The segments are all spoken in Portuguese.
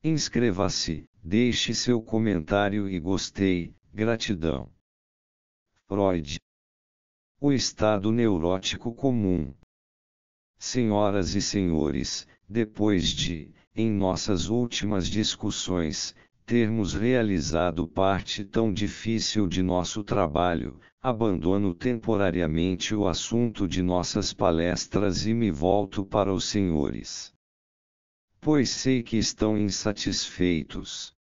Inscreva-se, deixe seu comentário e gostei, gratidão. Freud. O estado neurótico comum. Senhoras e senhores, depois de, em nossas últimas discussões, termos realizado parte tão difícil de nosso trabalho, abandono temporariamente o assunto de nossas palestras e me volto para os senhores. Pois sei que estão insatisfeitos.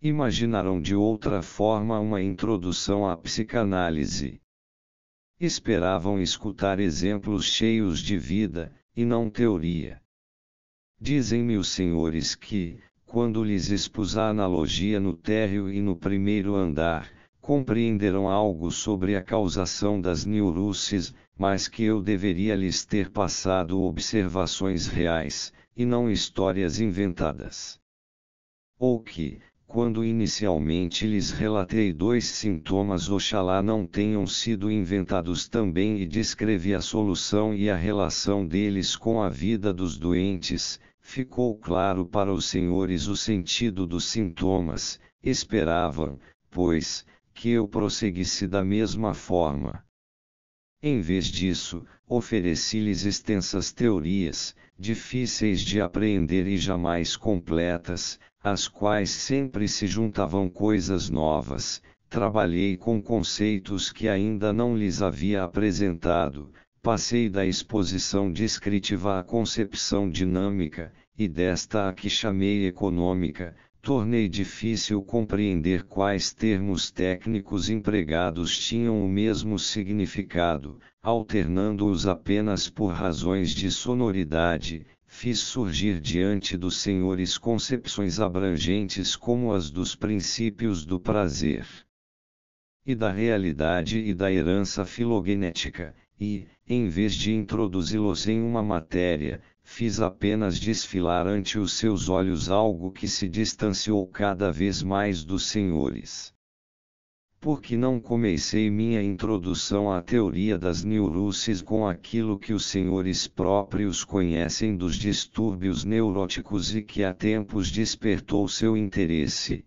Imaginaram de outra forma uma introdução à psicanálise. Esperavam escutar exemplos cheios de vida, e não teoria. Dizem-me os senhores que, quando lhes expus a analogia no térreo e no primeiro andar, compreenderam algo sobre a causação das neuroses, mas que eu deveria lhes ter passado observações reais, e não histórias inventadas. Ou que, quando inicialmente lhes relatei 2 sintomas, oxalá não tenham sido inventados também, e descrevi a solução e a relação deles com a vida dos doentes, ficou claro para os senhores o sentido dos sintomas. Esperavam, pois, que eu prosseguisse da mesma forma. Em vez disso, ofereci-lhes extensas teorias, difíceis de apreender e jamais completas, às quais sempre se juntavam coisas novas. Trabalhei com conceitos que ainda não lhes havia apresentado, passei da exposição descritiva à concepção dinâmica, e desta a que chamei econômica. Tornei difícil compreender quais termos técnicos empregados tinham o mesmo significado, alternando-os apenas por razões de sonoridade. Fiz surgir diante dos senhores concepções abrangentes como as dos princípios do prazer e da realidade e da herança filogenética, e, em vez de introduzi-los em uma matéria, fiz apenas desfilar ante os seus olhos algo que se distanciou cada vez mais dos senhores. Porque não comecei minha introdução à teoria das neuroses com aquilo que os senhores próprios conhecem dos distúrbios neuróticos e que há tempos despertou seu interesse?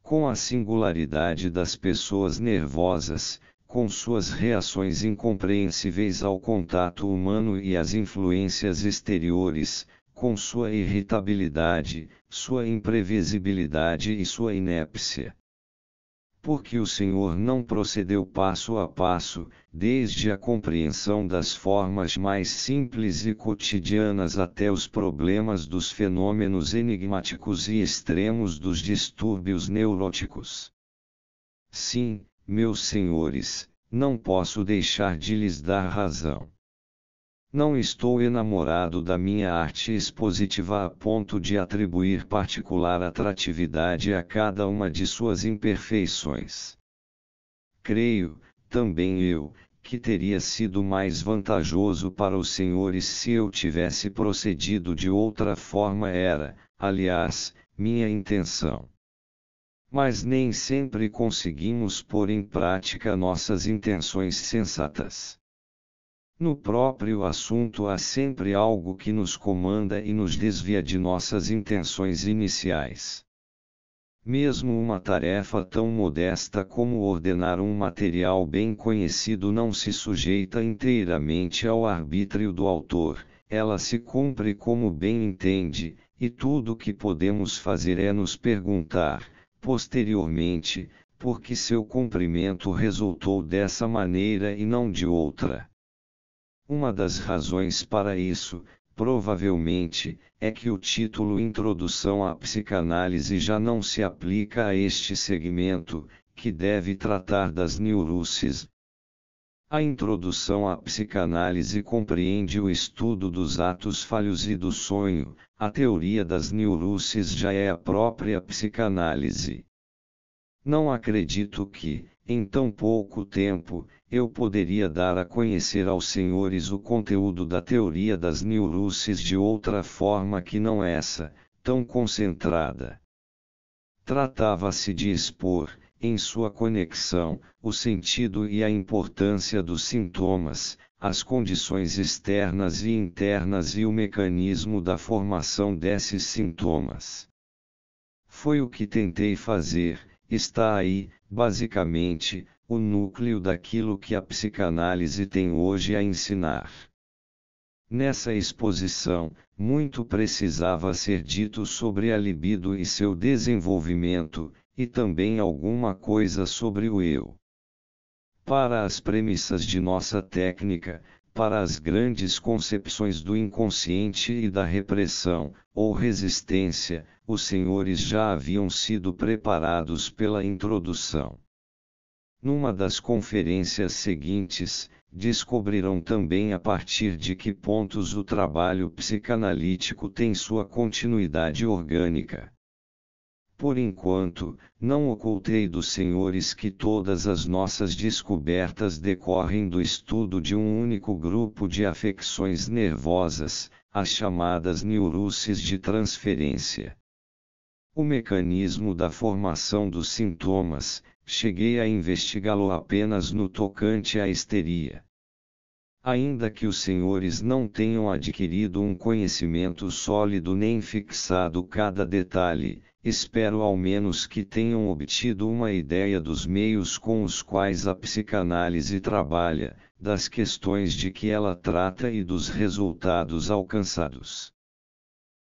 Com a singularidade das pessoas nervosas, com suas reações incompreensíveis ao contato humano e às influências exteriores, com sua irritabilidade, sua imprevisibilidade e sua inépcia. Porque o Senhor não procedeu passo a passo, desde a compreensão das formas mais simples e cotidianas até os problemas dos fenômenos enigmáticos e extremos dos distúrbios neuróticos. Sim, meus senhores, não posso deixar de lhes dar razão. Não estou enamorado da minha arte expositiva a ponto de atribuir particular atratividade a cada uma de suas imperfeições. Creio, também eu, que teria sido mais vantajoso para os senhores se eu tivesse procedido de outra forma. Era, aliás, minha intenção. Mas nem sempre conseguimos pôr em prática nossas intenções sensatas. No próprio assunto há sempre algo que nos comanda e nos desvia de nossas intenções iniciais. Mesmo uma tarefa tão modesta como ordenar um material bem conhecido não se sujeita inteiramente ao arbítrio do autor, ela se cumpre como bem entende, e tudo o que podemos fazer é nos perguntar, posteriormente, por que seu cumprimento resultou dessa maneira e não de outra. Uma das razões para isso, provavelmente, é que o título Introdução à Psicanálise já não se aplica a este segmento, que deve tratar das neuroses. A introdução à psicanálise compreende o estudo dos atos falhos e do sonho. A teoria das neuroses já é a própria psicanálise. Não acredito que, em tão pouco tempo, eu poderia dar a conhecer aos senhores o conteúdo da teoria das neuroses de outra forma que não essa, tão concentrada. Tratava-se de expor, em sua conexão, o sentido e a importância dos sintomas, as condições externas e internas e o mecanismo da formação desses sintomas. Foi o que tentei fazer. Está aí, basicamente, o núcleo daquilo que a psicanálise tem hoje a ensinar. Nessa exposição, muito precisava ser dito sobre a libido e seu desenvolvimento, e também alguma coisa sobre o eu. Para as premissas de nossa técnica, para as grandes concepções do inconsciente e da repressão, ou resistência, os senhores já haviam sido preparados pela introdução. Numa das conferências seguintes, descobrirão também a partir de que pontos o trabalho psicanalítico tem sua continuidade orgânica. Por enquanto, não ocultei dos senhores que todas as nossas descobertas decorrem do estudo de um único grupo de afecções nervosas, as chamadas neuroses de transferência. O mecanismo da formação dos sintomas, cheguei a investigá-lo apenas no tocante à histeria. Ainda que os senhores não tenham adquirido um conhecimento sólido nem fixado cada detalhe, espero ao menos que tenham obtido uma ideia dos meios com os quais a psicanálise trabalha, das questões de que ela trata e dos resultados alcançados.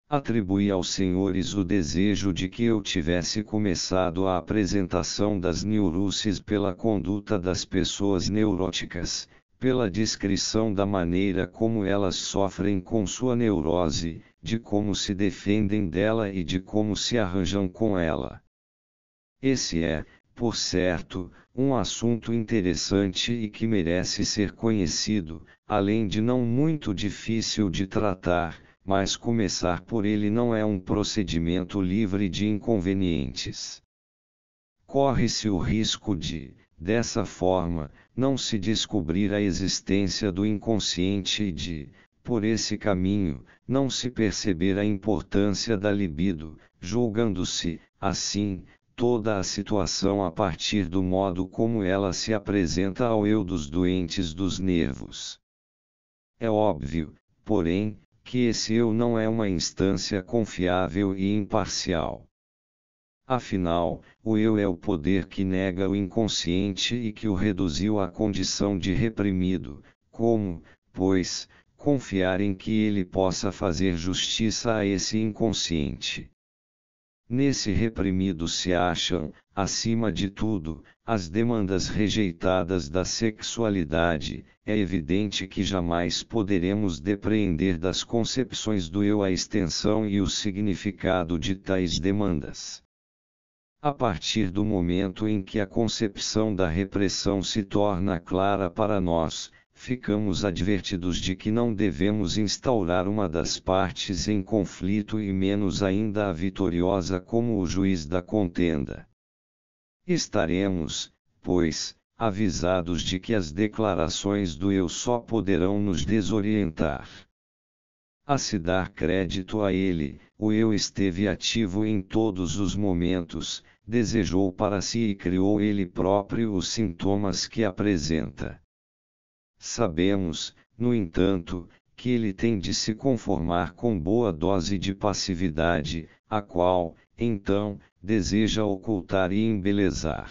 Atribuí aos senhores o desejo de que eu tivesse começado a apresentação das neuroses pela conduta das pessoas neuróticas, pela descrição da maneira como elas sofrem com sua neurose, de como se defendem dela e de como se arranjam com ela. Esse é, por certo, um assunto interessante e que merece ser conhecido, além de não muito difícil de tratar, mas começar por ele não é um procedimento livre de inconvenientes. Corre-se o risco de, dessa forma, não se descobrir a existência do inconsciente e de, por esse caminho, não se perceber a importância da libido, julgando-se, assim, toda a situação a partir do modo como ela se apresenta ao eu dos doentes dos nervos. É óbvio, porém, que esse eu não é uma instância confiável e imparcial. Afinal, o eu é o poder que nega o inconsciente e que o reduziu à condição de reprimido. Como, pois, confiar em que ele possa fazer justiça a esse inconsciente? Nesse reprimido se acham, acima de tudo, as demandas rejeitadas da sexualidade. É evidente que jamais poderemos depreender das concepções do eu a extensão e o significado de tais demandas. A partir do momento em que a concepção da repressão se torna clara para nós, ficamos advertidos de que não devemos instaurar uma das partes em conflito e menos ainda a vitoriosa como o juiz da contenda. Estaremos, pois, avisados de que as declarações do eu só poderão nos desorientar. A se dar crédito a ele, o eu esteve ativo em todos os momentos, desejou para si e criou ele próprio os sintomas que apresenta. Sabemos, no entanto, que ele tem de se conformar com boa dose de passividade, a qual, então, deseja ocultar e embelezar.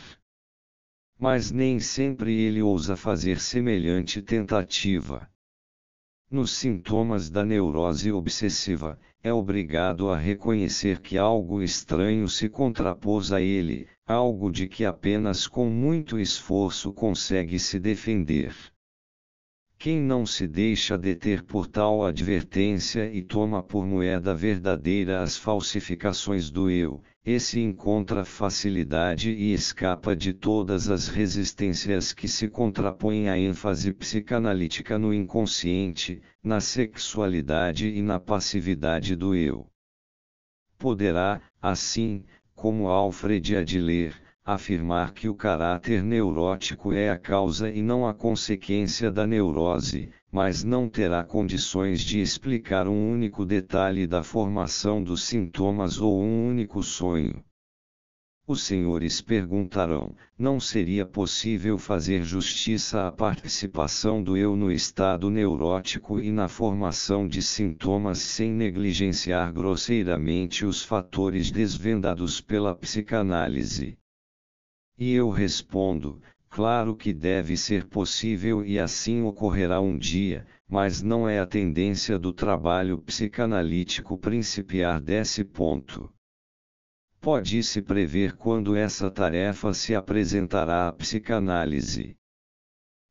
Mas nem sempre ele ousa fazer semelhante tentativa. Nos sintomas da neurose obsessiva, é obrigado a reconhecer que algo estranho se contrapôs a ele, algo de que apenas com muito esforço consegue se defender. Quem não se deixa deter por tal advertência e toma por moeda verdadeira as falsificações do eu, esse encontra facilidade e escapa de todas as resistências que se contrapõem à ênfase psicanalítica no inconsciente, na sexualidade e na passividade do eu. Poderá, assim, como Alfred Adler, afirmar que o caráter neurótico é a causa e não a consequência da neurose, mas não terá condições de explicar um único detalhe da formação dos sintomas ou um único sonho. Os senhores perguntarão: não seria possível fazer justiça à participação do eu no estado neurótico e na formação de sintomas sem negligenciar grosseiramente os fatores desvendados pela psicanálise? E eu respondo: claro que deve ser possível e assim ocorrerá um dia, mas não é a tendência do trabalho psicanalítico principiar desse ponto. Pode-se prever quando essa tarefa se apresentará à psicanálise.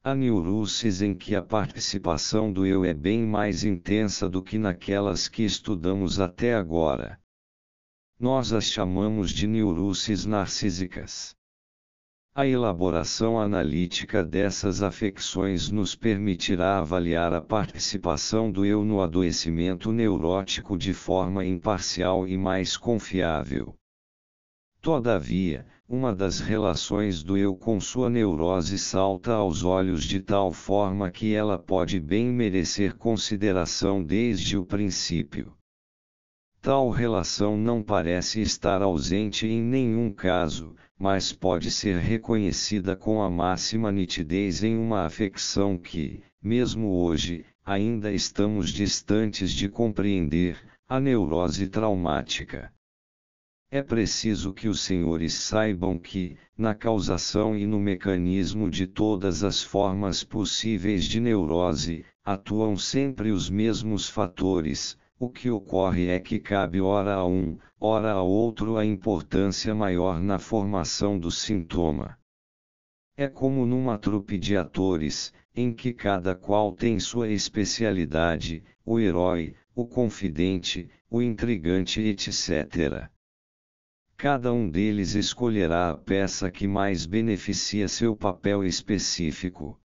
Há neuroses em que a participação do eu é bem mais intensa do que naquelas que estudamos até agora. Nós as chamamos de neuroses narcísicas. A elaboração analítica dessas afecções nos permitirá avaliar a participação do eu no adoecimento neurótico de forma imparcial e mais confiável. Todavia, uma das relações do eu com sua neurose salta aos olhos de tal forma que ela pode bem merecer consideração desde o princípio. Tal relação não parece estar ausente em nenhum caso, mas pode ser reconhecida com a máxima nitidez em uma afecção que, mesmo hoje, ainda estamos distantes de compreender: a neurose traumática. É preciso que os senhores saibam que, na causação e no mecanismo de todas as formas possíveis de neurose, atuam sempre os mesmos fatores. O que ocorre é que cabe ora a um, ora a outro a importância maior na formação do sintoma. É como numa trupe de atores, em que cada qual tem sua especialidade: o herói, o confidente, o intrigante, etc. Cada um deles escolherá a peça que mais beneficia seu papel específico.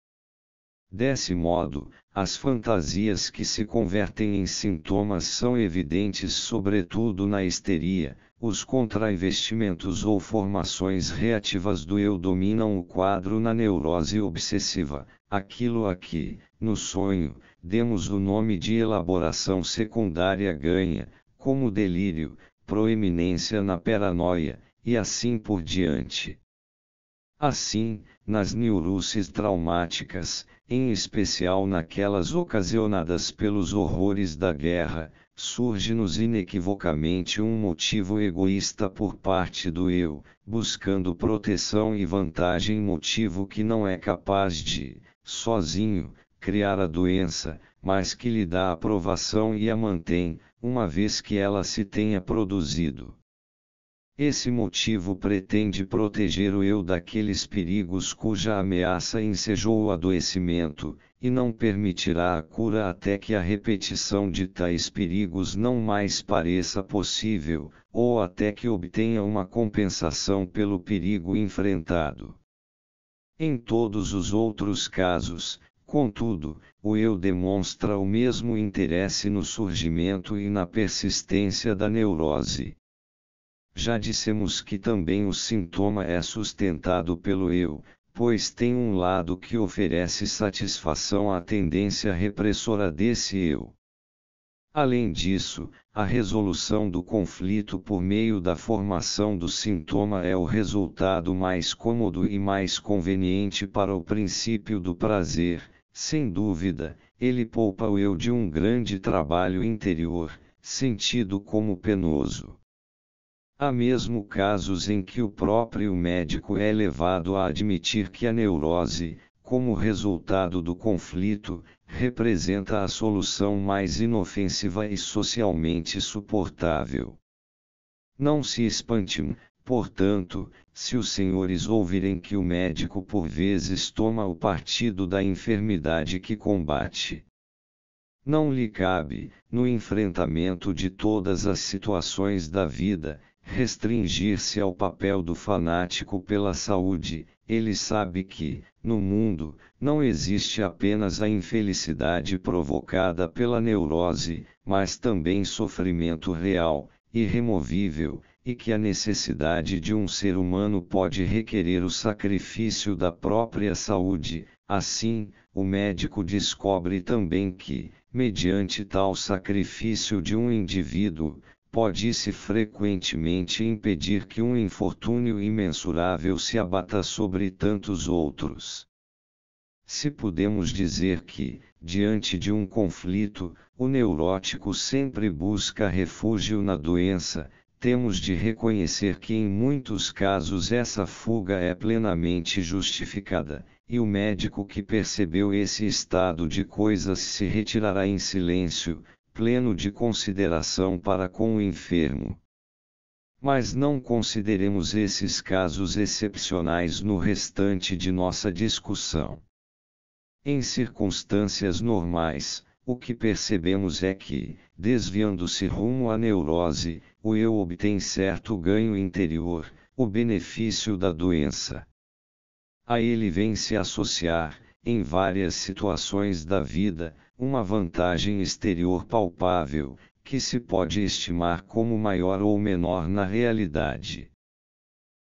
Desse modo, as fantasias que se convertem em sintomas são evidentes sobretudo na histeria. Os contrainvestimentos ou formações reativas do eu dominam o quadro na neurose obsessiva, aquilo a que, no sonho, demos o nome de elaboração secundária ganha, como delírio, proeminência na paranoia, e assim por diante. Assim, nas neuroses traumáticas, em especial naquelas ocasionadas pelos horrores da guerra, surge-nos inequivocamente um motivo egoísta por parte do eu, buscando proteção e vantagem, motivo que não é capaz de, sozinho, criar a doença, mas que lhe dá aprovação e a mantém, uma vez que ela se tenha produzido. Esse motivo pretende proteger o eu daqueles perigos cuja ameaça ensejou o adoecimento, e não permitirá a cura até que a repetição de tais perigos não mais pareça possível, ou até que obtenha uma compensação pelo perigo enfrentado. Em todos os outros casos, contudo, o eu demonstra o mesmo interesse no surgimento e na persistência da neurose. Já dissemos que também o sintoma é sustentado pelo eu, pois tem um lado que oferece satisfação à tendência repressora desse eu. Além disso, a resolução do conflito por meio da formação do sintoma é o resultado mais cômodo e mais conveniente para o princípio do prazer. Sem dúvida, ele poupa o eu de um grande trabalho interior, sentido como penoso. Há mesmo casos em que o próprio médico é levado a admitir que a neurose, como resultado do conflito, representa a solução mais inofensiva e socialmente suportável. Não se espantem, portanto, se os senhores ouvirem que o médico por vezes toma o partido da enfermidade que combate. Não lhe cabe, no enfrentamento de todas as situações da vida, restringir-se ao papel do fanático pela saúde. Ele sabe que, no mundo, não existe apenas a infelicidade provocada pela neurose, mas também sofrimento real, irremovível, e que a necessidade de um ser humano pode requerer o sacrifício da própria saúde. Assim, o médico descobre também que, mediante tal sacrifício de um indivíduo, pode-se frequentemente impedir que um infortúnio imensurável se abata sobre tantos outros. Se podemos dizer que, diante de um conflito, o neurótico sempre busca refúgio na doença, temos de reconhecer que em muitos casos essa fuga é plenamente justificada, e o médico que percebeu esse estado de coisas se retirará em silêncio, pleno de consideração para com o enfermo. Mas não consideremos esses casos excepcionais no restante de nossa discussão. Em circunstâncias normais, o que percebemos é que, desviando-se rumo à neurose, o eu obtém certo ganho interior, o benefício da doença. A ele vem se associar, em várias situações da vida, uma vantagem exterior palpável, que se pode estimar como maior ou menor na realidade.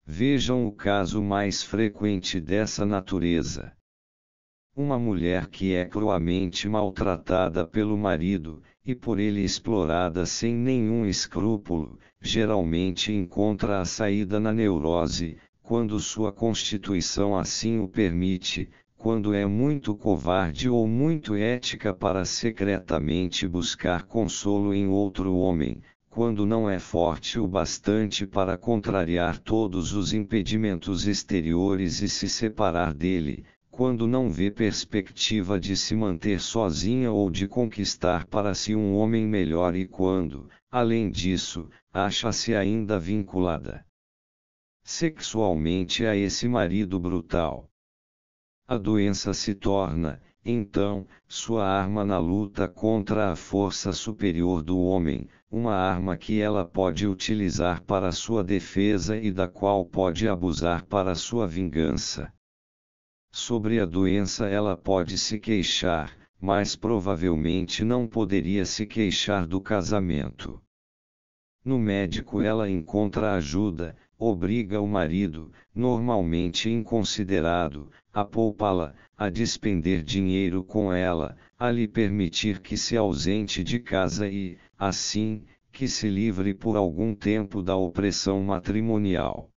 Vejam o caso mais frequente dessa natureza. Uma mulher que é cruelmente maltratada pelo marido, e por ele explorada sem nenhum escrúpulo, geralmente encontra a saída na neurose, quando sua constituição assim o permite, quando é muito covarde ou muito ética para secretamente buscar consolo em outro homem, quando não é forte o bastante para contrariar todos os impedimentos exteriores e se separar dele, quando não vê perspectiva de se manter sozinha ou de conquistar para si um homem melhor e quando, além disso, acha-se ainda vinculada sexualmente a esse marido brutal. A doença se torna, então, sua arma na luta contra a força superior do homem, uma arma que ela pode utilizar para sua defesa e da qual pode abusar para sua vingança. Sobre a doença ela pode se queixar, mas provavelmente não poderia se queixar do casamento. No médico ela encontra ajuda, obriga o marido, normalmente inconsiderado, a poupá-la, a despender dinheiro com ela, a lhe permitir que se ausente de casa e, assim, que se livre por algum tempo da opressão matrimonial.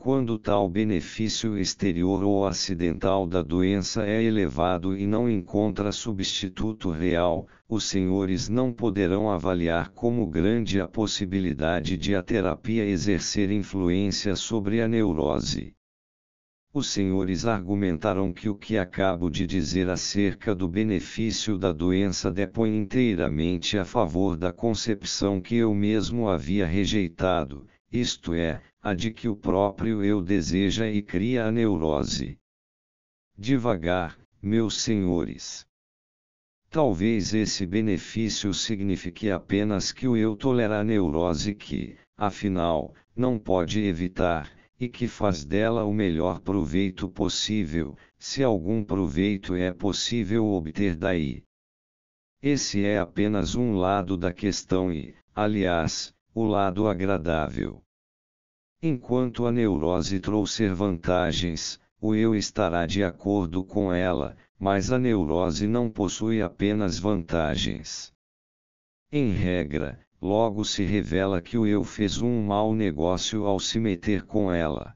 Quando tal benefício exterior ou acidental da doença é elevado e não encontra substituto real, os senhores não poderão avaliar como grande a possibilidade de a terapia exercer influência sobre a neurose. Os senhores argumentaram que o que acabo de dizer acerca do benefício da doença depõe inteiramente a favor da concepção que eu mesmo havia rejeitado, isto é, a de que o próprio eu deseja e cria a neurose. Devagar, meus senhores. Talvez esse benefício signifique apenas que o eu tolera a neurose que, afinal, não pode evitar, e que faz dela o melhor proveito possível, se algum proveito é possível obter daí. Esse é apenas um lado da questão e, aliás, o lado agradável. Enquanto a neurose trouxer vantagens, o eu estará de acordo com ela, mas a neurose não possui apenas vantagens. Em regra, logo se revela que o eu fez um mau negócio ao se meter com ela.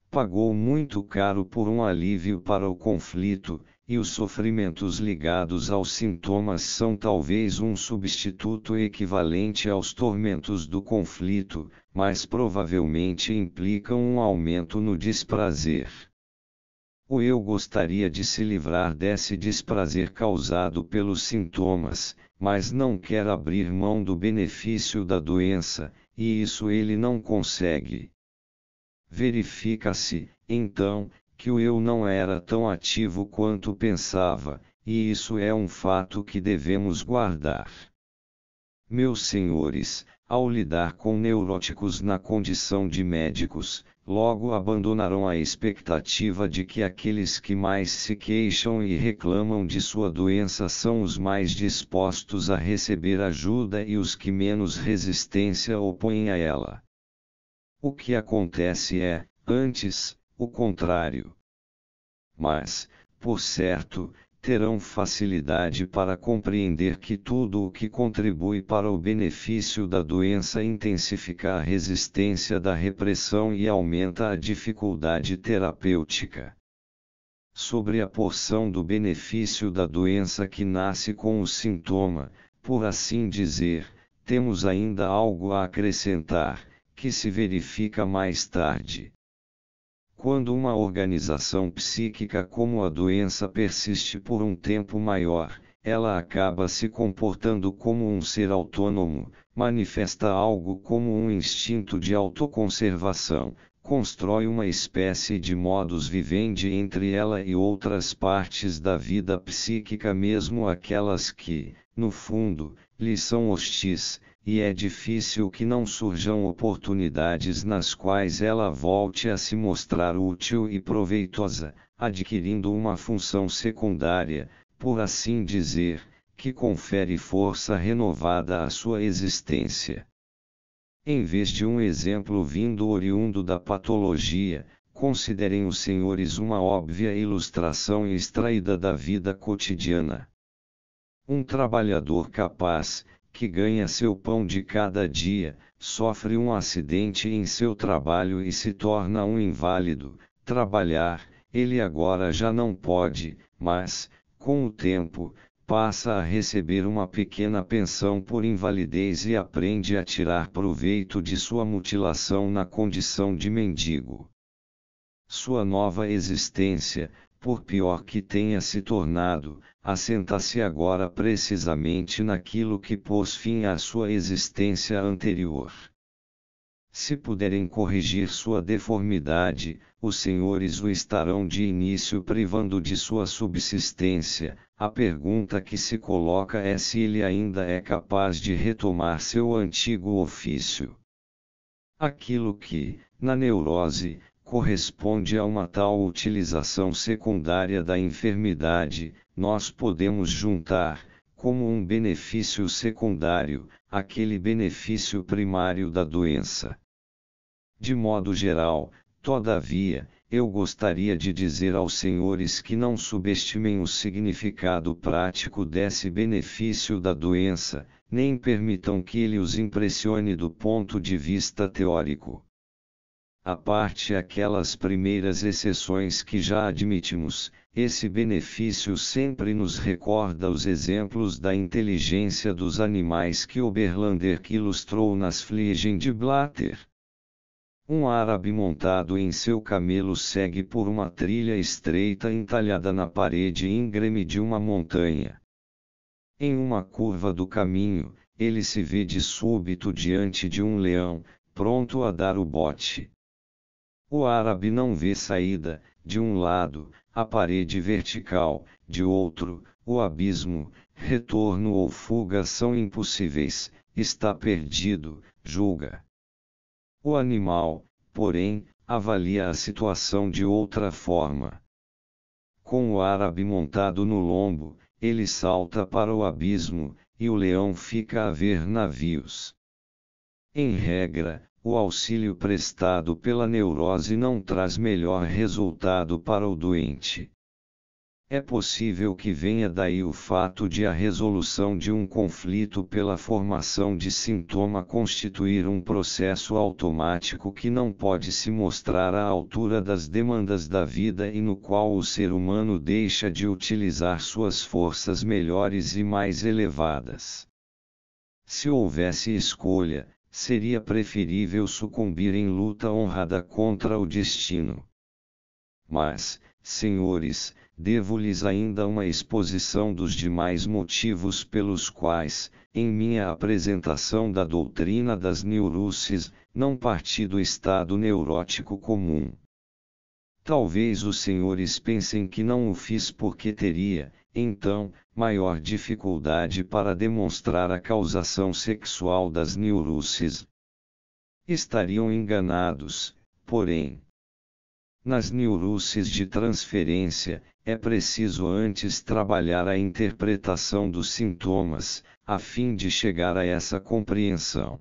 Pagou muito caro por um alívio para o conflito, e os sofrimentos ligados aos sintomas são talvez um substituto equivalente aos tormentos do conflito, mas provavelmente implicam um aumento no desprazer. O eu gostaria de se livrar desse desprazer causado pelos sintomas, mas não quer abrir mão do benefício da doença, e isso ele não consegue. Verifica-se, então, que o eu não era tão ativo quanto pensava, e isso é um fato que devemos guardar. Meus senhores, ao lidar com neuróticos na condição de médicos, logo abandonarão a expectativa de que aqueles que mais se queixam e reclamam de sua doença são os mais dispostos a receber ajuda e os que menos resistência opõem a ela. O que acontece é, antes, o contrário. Mas, por certo, terão facilidade para compreender que tudo o que contribui para o benefício da doença intensifica a resistência da repressão e aumenta a dificuldade terapêutica. Sobre a porção do benefício da doença que nasce com o sintoma, por assim dizer, temos ainda algo a acrescentar, que se verifica mais tarde. Quando uma organização psíquica como a doença persiste por um tempo maior, ela acaba se comportando como um ser autônomo, manifesta algo como um instinto de autoconservação, constrói uma espécie de modus vivendi entre ela e outras partes da vida psíquica, mesmo aquelas que, no fundo, lhe são hostis, e é difícil que não surjam oportunidades nas quais ela volte a se mostrar útil e proveitosa, adquirindo uma função secundária, por assim dizer, que confere força renovada à sua existência. Em vez de um exemplo vindo oriundo da patologia, considerem os senhores uma óbvia ilustração extraída da vida cotidiana. Um trabalhador capaz, que ganha seu pão de cada dia, sofre um acidente em seu trabalho e se torna um inválido. Trabalhar, ele agora já não pode, mas, com o tempo, passa a receber uma pequena pensão por invalidez e aprende a tirar proveito de sua mutilação na condição de mendigo. Sua nova existência, por pior que tenha se tornado, assenta-se agora precisamente naquilo que pôs fim à sua existência anterior. Se puderem corrigir sua deformidade, os senhores o estarão de início privando de sua subsistência. A pergunta que se coloca é se ele ainda é capaz de retomar seu antigo ofício. Aquilo que, na neurose, corresponde a uma tal utilização secundária da enfermidade, nós podemos juntar, como um benefício secundário, aquele benefício primário da doença. De modo geral, todavia, eu gostaria de dizer aos senhores que não subestimem o significado prático desse benefício da doença, nem permitam que ele os impressione do ponto de vista teórico. À parte aquelas primeiras exceções que já admitimos, esse benefício sempre nos recorda os exemplos da inteligência dos animais que Oberlander ilustrou nas Fliegen de Blatter. Um árabe montado em seu camelo segue por uma trilha estreita entalhada na parede íngreme de uma montanha. Em uma curva do caminho, ele se vê de súbito diante de um leão, pronto a dar o bote. O árabe não vê saída, de um lado, a parede vertical, de outro, o abismo, retorno ou fuga são impossíveis, está perdido, julga. O animal, porém, avalia a situação de outra forma. Com o árabe montado no lombo, ele salta para o abismo, e o leão fica a ver navios. Em regra, o auxílio prestado pela neurose não traz melhor resultado para o doente. É possível que venha daí o fato de a resolução de um conflito pela formação de sintoma constituir um processo automático que não pode se mostrar à altura das demandas da vida e no qual o ser humano deixa de utilizar suas forças melhores e mais elevadas. Se houvesse escolha, seria preferível sucumbir em luta honrada contra o destino. Mas, senhores, devo-lhes ainda uma exposição dos demais motivos pelos quais, em minha apresentação da doutrina das neuroses, não parti do estado neurótico comum. Talvez os senhores pensem que não o fiz porque teria, então, maior dificuldade para demonstrar a causação sexual das neuroses. Estariam enganados, porém. Nas neuroses de transferência, é preciso antes trabalhar a interpretação dos sintomas, a fim de chegar a essa compreensão.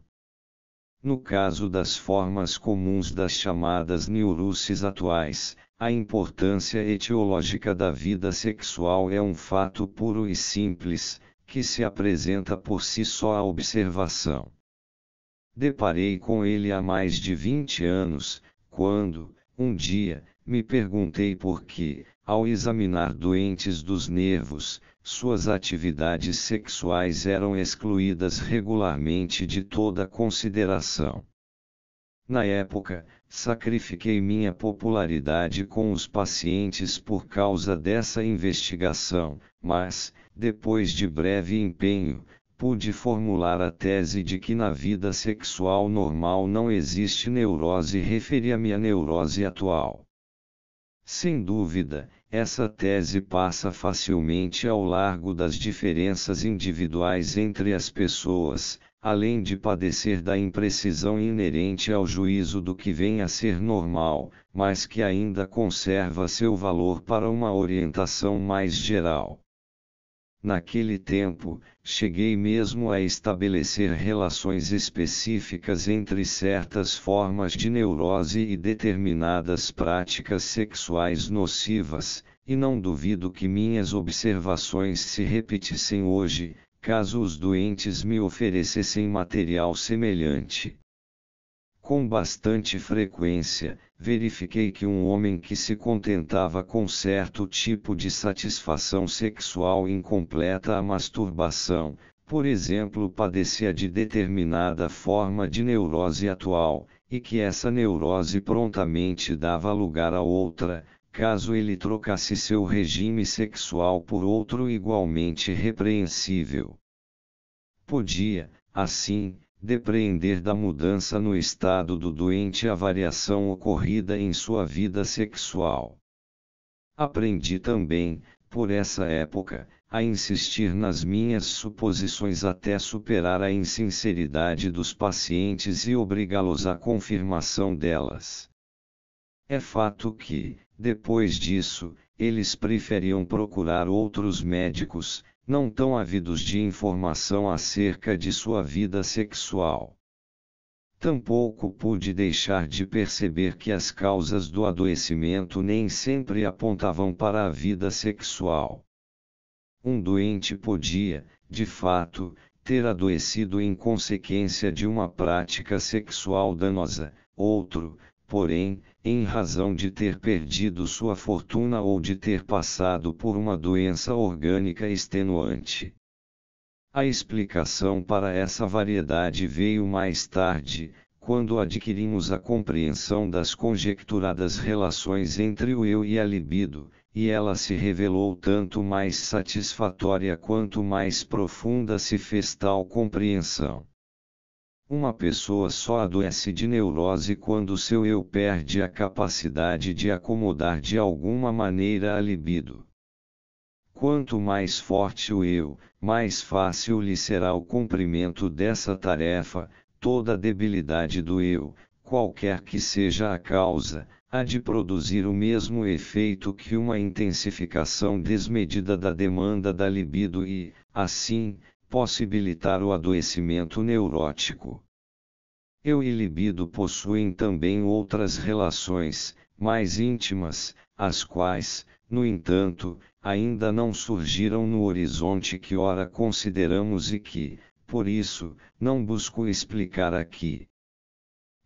No caso das formas comuns das chamadas neuroses atuais, a importância etiológica da vida sexual é um fato puro e simples, que se apresenta por si só à observação. Deparei com ele há mais de 20 anos, quando, um dia, me perguntei por que, ao examinar doentes dos nervos, suas atividades sexuais eram excluídas regularmente de toda consideração. Na época, sacrifiquei minha popularidade com os pacientes por causa dessa investigação, mas, depois de breve empenho, pude formular a tese de que na vida sexual normal não existe neurose. Referi-me à neurose atual. Sem dúvida, essa tese passa facilmente ao largo das diferenças individuais entre as pessoas, além de padecer da imprecisão inerente ao juízo do que vem a ser normal, mas que ainda conserva seu valor para uma orientação mais geral. Naquele tempo, cheguei mesmo a estabelecer relações específicas entre certas formas de neurose e determinadas práticas sexuais nocivas, e não duvido que minhas observações se repetissem hoje, caso os doentes me oferecessem material semelhante. Com bastante frequência, verifiquei que um homem que se contentava com certo tipo de satisfação sexual incompleta a masturbação, por exemplo, padecia de determinada forma de neurose atual, e que essa neurose prontamente dava lugar a outra, caso ele trocasse seu regime sexual por outro igualmente repreensível. Podia, assim, depreender da mudança no estado do doente a variação ocorrida em sua vida sexual. Aprendi também, por essa época, a insistir nas minhas suposições até superar a insinceridade dos pacientes e obrigá-los à confirmação delas. É fato que, depois disso, eles preferiam procurar outros médicos, não tão ávidos de informação acerca de sua vida sexual. Tampouco pude deixar de perceber que as causas do adoecimento nem sempre apontavam para a vida sexual. Um doente podia, de fato, ter adoecido em consequência de uma prática sexual danosa, outro, porém, em razão de ter perdido sua fortuna ou de ter passado por uma doença orgânica extenuante. A explicação para essa variedade veio mais tarde, quando adquirimos a compreensão das conjecturadas relações entre o eu e a libido, e ela se revelou tanto mais satisfatória quanto mais profunda se fez tal compreensão. Uma pessoa só adoece de neurose quando seu eu perde a capacidade de acomodar de alguma maneira a libido. Quanto mais forte o eu, mais fácil lhe será o cumprimento dessa tarefa. Toda debilidade do eu, qualquer que seja a causa, há de produzir o mesmo efeito que uma intensificação desmedida da demanda da libido e, assim, possibilitar o adoecimento neurótico. Eu e libido possuem também outras relações, mais íntimas, as quais, no entanto, ainda não surgiram no horizonte que ora consideramos e que, por isso, não busco explicar aqui.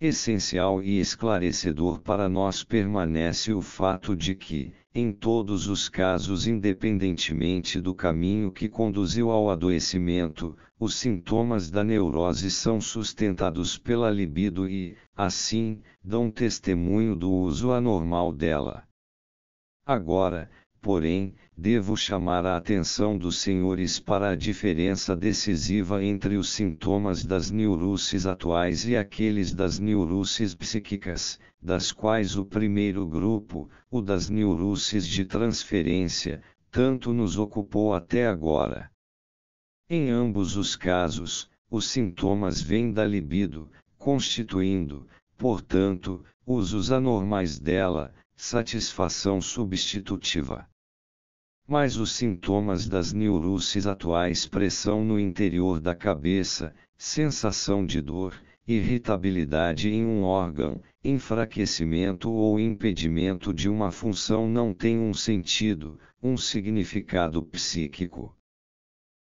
Essencial e esclarecedor para nós permanece o fato de que, em todos os casos, independentemente do caminho que conduziu ao adoecimento, os sintomas da neurose são sustentados pela libido e, assim, dão testemunho do uso anormal dela. Agora, porém, devo chamar a atenção dos senhores para a diferença decisiva entre os sintomas das neuroses atuais e aqueles das neuroses psíquicas, das quais o primeiro grupo, o das neuroses de transferência, tanto nos ocupou até agora. Em ambos os casos, os sintomas vêm da libido, constituindo, portanto, usos anormais dela, satisfação substitutiva. Mas os sintomas das neuroses atuais: pressão no interior da cabeça, sensação de dor, irritabilidade em um órgão, enfraquecimento ou impedimento de uma função não têm um sentido, um significado psíquico.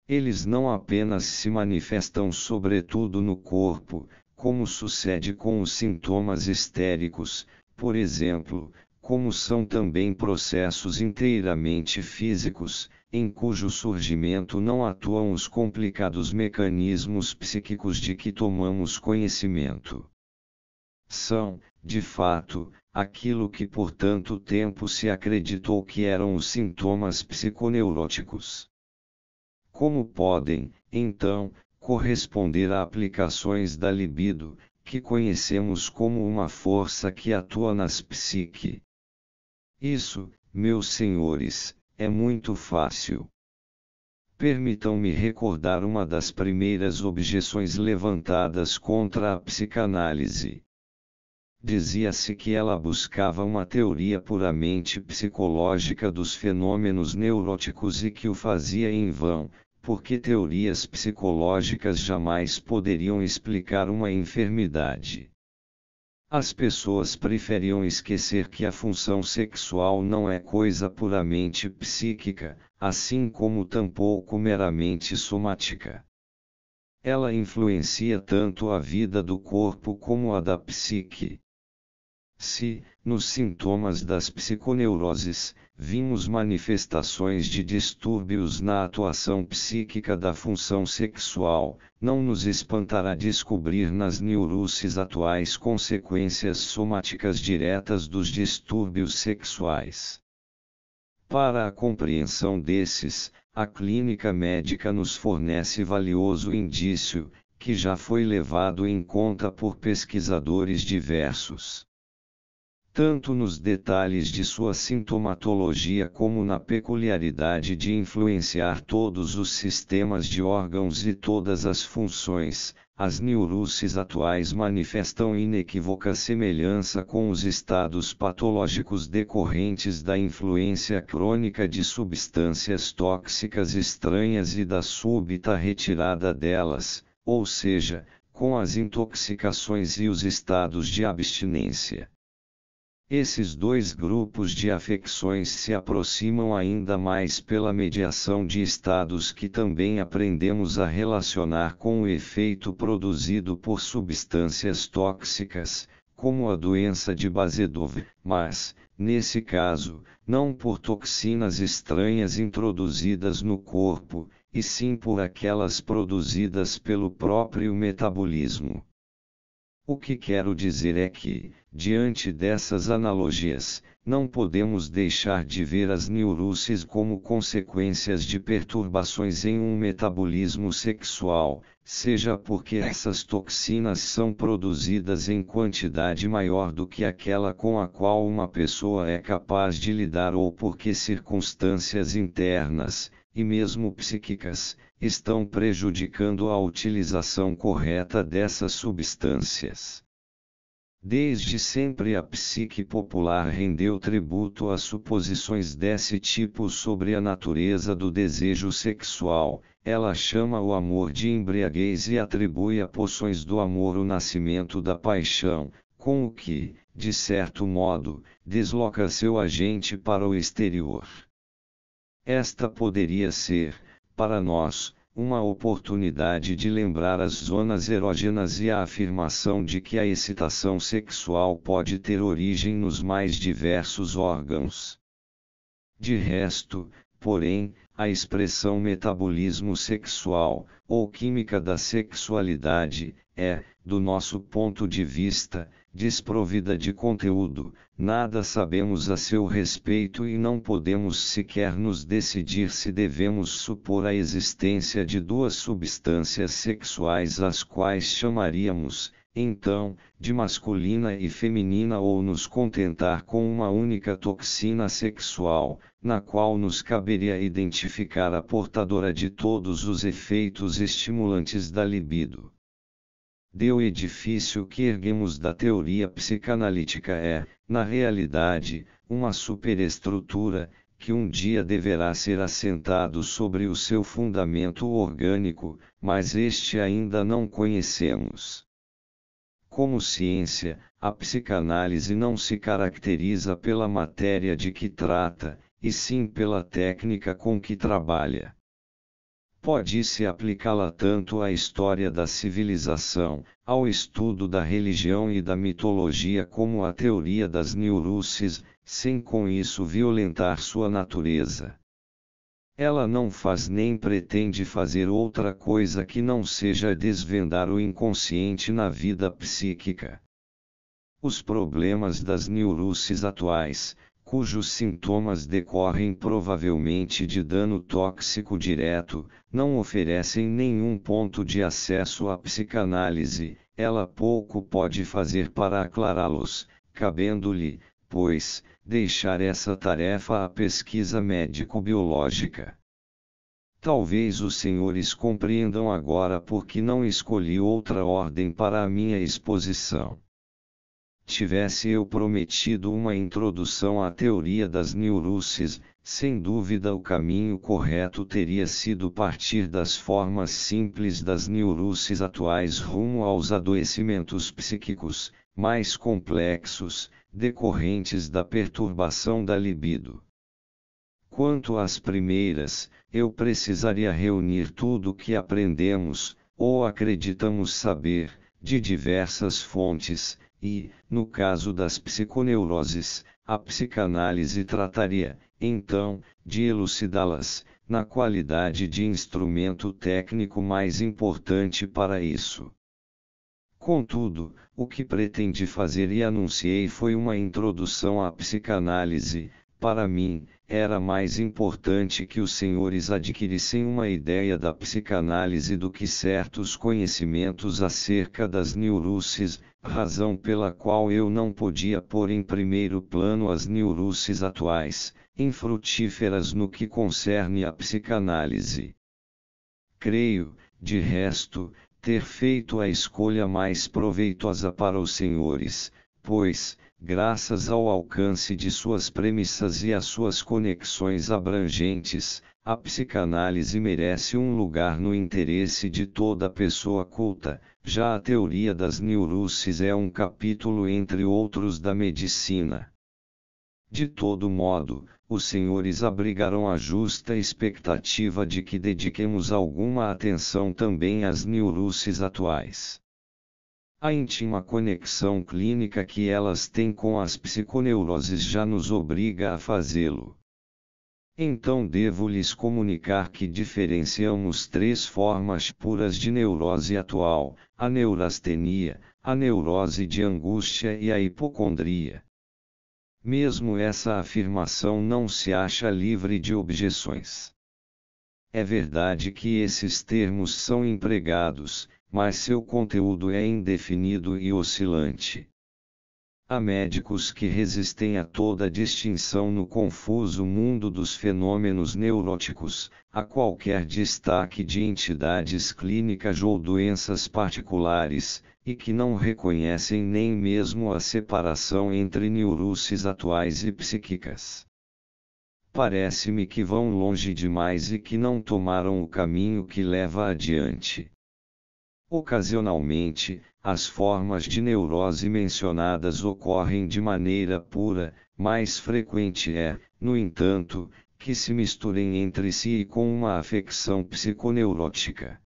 Eles não apenas se manifestam sobretudo no corpo, como sucede com os sintomas histéricos, por exemplo, como são também processos inteiramente físicos, em cujo surgimento não atuam os complicados mecanismos psíquicos de que tomamos conhecimento. São, de fato, aquilo que por tanto tempo se acreditou que eram os sintomas psiconeuróticos. Como podem, então, corresponder a aplicações da libido, que conhecemos como uma força que atua nas psique? Isso, meus senhores, é muito fácil. Permitam-me recordar uma das primeiras objeções levantadas contra a psicanálise. Dizia-se que ela buscava uma teoria puramente psicológica dos fenômenos neuróticos e que o fazia em vão, porque teorias psicológicas jamais poderiam explicar uma enfermidade. As pessoas preferiam esquecer que a função sexual não é coisa puramente psíquica, assim como tampouco meramente somática. Ela influencia tanto a vida do corpo como a da psique. Se, nos sintomas das psiconeuroses, vimos manifestações de distúrbios na atuação psíquica da função sexual, não nos espantará descobrir nas neuroses atuais consequências somáticas diretas dos distúrbios sexuais. Para a compreensão desses, a clínica médica nos fornece valioso indício, que já foi levado em conta por pesquisadores diversos. Tanto nos detalhes de sua sintomatologia como na peculiaridade de influenciar todos os sistemas de órgãos e todas as funções, as neuroses atuais manifestam inequívoca semelhança com os estados patológicos decorrentes da influência crônica de substâncias tóxicas estranhas e da súbita retirada delas, ou seja, com as intoxicações e os estados de abstinência. Esses dois grupos de afecções se aproximam ainda mais pela mediação de estados que também aprendemos a relacionar com o efeito produzido por substâncias tóxicas, como a doença de Basedov, mas, nesse caso, não por toxinas estranhas introduzidas no corpo, e sim por aquelas produzidas pelo próprio metabolismo. O que quero dizer é que, diante dessas analogias, não podemos deixar de ver as neuroses como consequências de perturbações em um metabolismo sexual, seja porque essas toxinas são produzidas em quantidade maior do que aquela com a qual uma pessoa é capaz de lidar ou porque circunstâncias internas, e mesmo psíquicas, estão prejudicando a utilização correta dessas substâncias. Desde sempre a psique popular rendeu tributo a suposições desse tipo sobre a natureza do desejo sexual. Ela chama o amor de embriaguez e atribui a poções do amor o nascimento da paixão, com o que, de certo modo, desloca seu agente para o exterior. Esta poderia ser, para nós, uma oportunidade de lembrar as zonas erógenas e a afirmação de que a excitação sexual pode ter origem nos mais diversos órgãos. De resto, porém, a expressão metabolismo sexual, ou química da sexualidade, é, do nosso ponto de vista, desprovida de conteúdo, nada sabemos a seu respeito e não podemos sequer nos decidir se devemos supor a existência de duas substâncias sexuais às quais chamaríamos, então, de masculina e feminina ou nos contentar com uma única toxina sexual, na qual nos caberia identificar a portadora de todos os efeitos estimulantes da libido. O edifício que erguemos da teoria psicanalítica é, na realidade, uma superestrutura, que um dia deverá ser assentado sobre o seu fundamento orgânico, mas este ainda não conhecemos. como ciência, a psicanálise não se caracteriza pela matéria de que trata, e sim pela técnica com que trabalha. Pode-se aplicá-la tanto à história da civilização, ao estudo da religião e da mitologia como à teoria das neuroses, sem com isso violentar sua natureza. Ela não faz nem pretende fazer outra coisa que não seja desvendar o inconsciente na vida psíquica. Os problemas das neuroses atuais, cujos sintomas decorrem provavelmente de dano tóxico direto, não oferecem nenhum ponto de acesso à psicanálise, ela pouco pode fazer para aclará-los, cabendo-lhe, pois, deixar essa tarefa à pesquisa médico-biológica. Talvez os senhores compreendam agora por que não escolhi outra ordem para a minha exposição. Tivesse eu prometido uma introdução à teoria das neuroses, sem dúvida o caminho correto teria sido partir das formas simples das neuroses atuais rumo aos adoecimentos psíquicos, mais complexos, decorrentes da perturbação da libido. Quanto às primeiras, eu precisaria reunir tudo o que aprendemos, ou acreditamos saber, de diversas fontes, e, no caso das psiconeuroses, a psicanálise trataria, então, de elucidá-las, na qualidade de instrumento técnico mais importante para isso. Contudo, o que pretendi fazer e anunciei foi uma introdução à psicanálise. Para mim, era mais importante que os senhores adquirissem uma ideia da psicanálise do que certos conhecimentos acerca das neuroses, razão pela qual eu não podia pôr em primeiro plano as neuroses atuais, infrutíferas no que concerne à psicanálise. Creio, de resto, ter feito a escolha mais proveitosa para os senhores, pois, graças ao alcance de suas premissas e às suas conexões abrangentes, a psicanálise merece um lugar no interesse de toda pessoa culta, já a teoria das neuroses é um capítulo entre outros da medicina. De todo modo, os senhores abrigarão a justa expectativa de que dediquemos alguma atenção também às neuroses atuais. A íntima conexão clínica que elas têm com as psiconeuroses já nos obriga a fazê-lo. Então devo-lhes comunicar que diferenciamos três formas puras de neurose atual: a neurastenia, a neurose de angústia e a hipocondria. Mesmo essa afirmação não se acha livre de objeções. É verdade que esses termos são empregados, mas seu conteúdo é indefinido e oscilante. Há médicos que resistem a toda distinção no confuso mundo dos fenômenos neuróticos, a qualquer destaque de entidades clínicas ou doenças particulares, e que não reconhecem nem mesmo a separação entre neuroses atuais e psíquicas. Parece-me que vão longe demais e que não tomaram o caminho que leva adiante. Ocasionalmente, as formas de neurose mencionadas ocorrem de maneira pura, mais frequente é, no entanto, que se misturem entre si e com uma afecção psiconeurótica.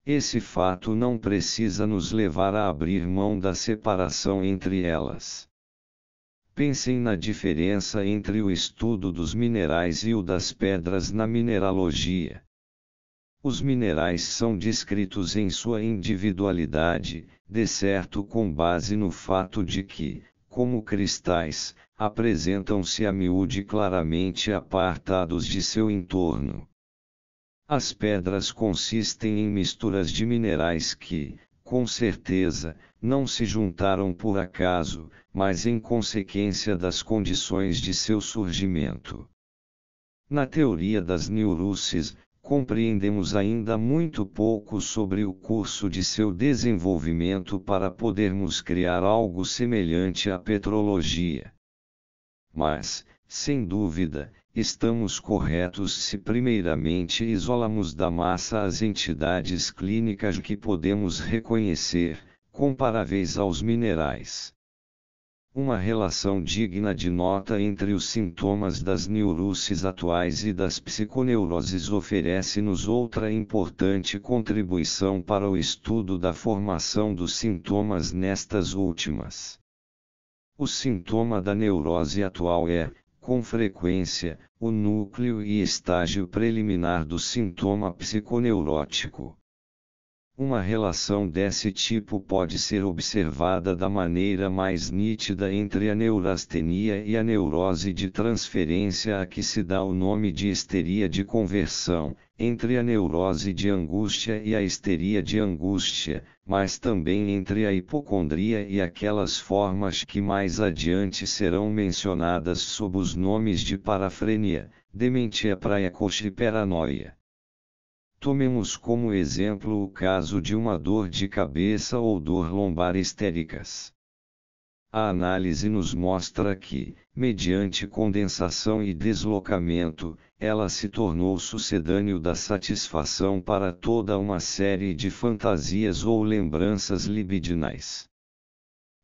Esse fato não precisa nos levar a abrir mão da separação entre elas. Pensem na diferença entre o estudo dos minerais e o das pedras na mineralogia. Os minerais são descritos em sua individualidade, de certo com base no fato de que, como cristais, apresentam-se a miúde claramente apartados de seu entorno. As pedras consistem em misturas de minerais que, com certeza, não se juntaram por acaso, mas em consequência das condições de seu surgimento. Na teoria das neuroses, compreendemos ainda muito pouco sobre o curso de seu desenvolvimento para podermos criar algo semelhante à petrologia. Mas, sem dúvida, estamos corretos se primeiramente isolamos da massa as entidades clínicas que podemos reconhecer, comparáveis aos minerais. Uma relação digna de nota entre os sintomas das neuroses atuais e das psiconeuroses oferece-nos outra importante contribuição para o estudo da formação dos sintomas nestas últimas. O sintoma da neurose atual é, com frequência, o núcleo e estágio preliminar do sintoma psiconeurótico. Uma relação desse tipo pode ser observada da maneira mais nítida entre a neurastenia e a neurose de transferência a que se dá o nome de histeria de conversão, entre a neurose de angústia e a histeria de angústia, mas também entre a hipocondria e aquelas formas que mais adiante serão mencionadas sob os nomes de parafrenia, dementia praecoce e paranoia. Tomemos como exemplo o caso de uma dor de cabeça ou dor lombar histéricas. A análise nos mostra que, mediante condensação e deslocamento, ela se tornou sucedâneo da satisfação para toda uma série de fantasias ou lembranças libidinais.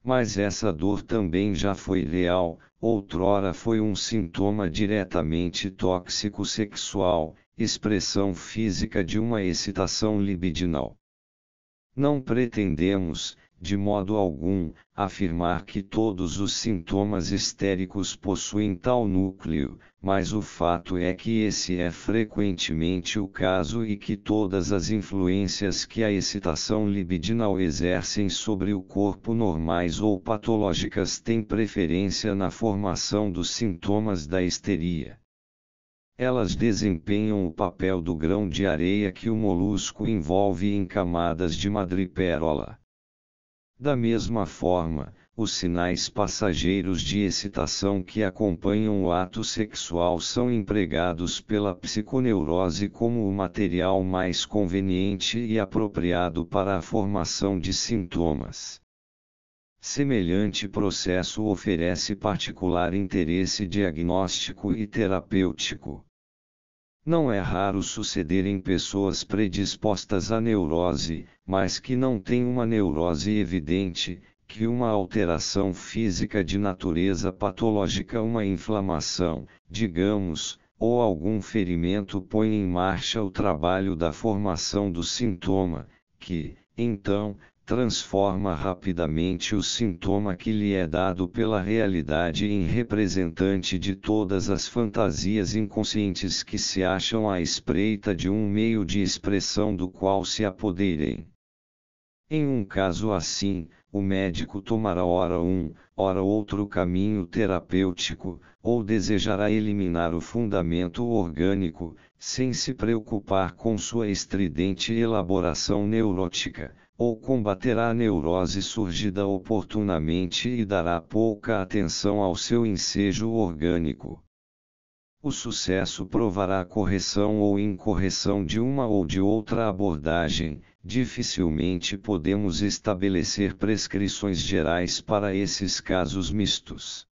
Mas essa dor também já foi real, outrora foi um sintoma diretamente tóxico sexual, expressão física de uma excitação libidinal. Não pretendemos, de modo algum, afirmar que todos os sintomas histéricos possuem tal núcleo, mas o fato é que esse é frequentemente o caso e que todas as influências que a excitação libidinal exercem sobre o corpo normais ou patológicas têm preferência na formação dos sintomas da histeria. Elas desempenham o papel do grão de areia que o molusco envolve em camadas de madrepérola. Da mesma forma, os sinais passageiros de excitação que acompanham o ato sexual são empregados pela psiconeurose como o material mais conveniente e apropriado para a formação de sintomas. Semelhante processo oferece particular interesse diagnóstico e terapêutico. Não é raro suceder em pessoas predispostas à neurose, mas que não têm uma neurose evidente, que uma alteração física de natureza patológica, uma inflamação, digamos, ou algum ferimento põe em marcha o trabalho da formação do sintoma, que, então, transforma rapidamente o sintoma que lhe é dado pela realidade em representante de todas as fantasias inconscientes que se acham à espreita de um meio de expressão do qual se apoderem. Em um caso assim, o médico tomará ora um, ora outro caminho terapêutico, ou desejará eliminar o fundamento orgânico, sem se preocupar com sua estridente elaboração neurótica, ou combaterá a neurose surgida oportunamente e dará pouca atenção ao seu ensejo orgânico. O sucesso provará a correção ou incorreção de uma ou de outra abordagem. Dificilmente podemos estabelecer prescrições gerais para esses casos mistos.